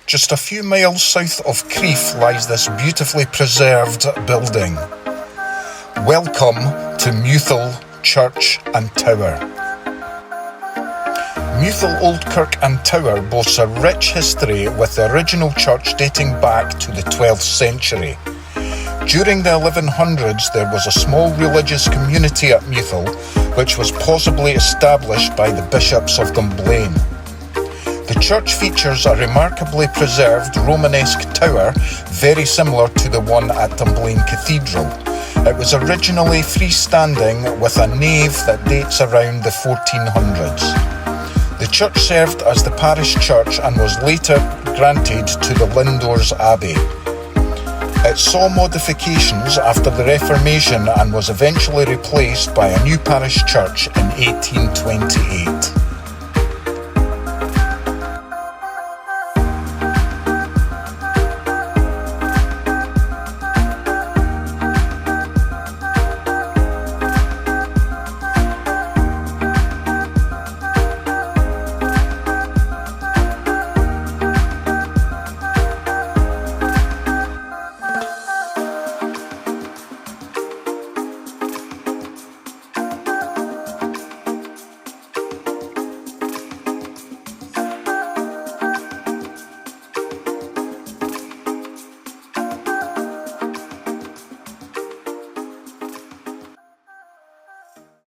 Just a few miles south of Crieff lies this beautifully preserved building. Welcome to Muthill Church and Tower. Muthill Old Kirk and Tower boasts a rich history, with the original church dating back to the 12th century. During the 1100s there was a small religious community at Muthill, which was possibly established by the bishops of Dunblane. The church features a remarkably preserved Romanesque tower, very similar to the one at Dunblane Cathedral. It was originally freestanding with a nave that dates around the 1400s. The church served as the parish church and was later granted to the Lindores Abbey. It saw modifications after the Reformation and was eventually replaced by a new parish church in 1828.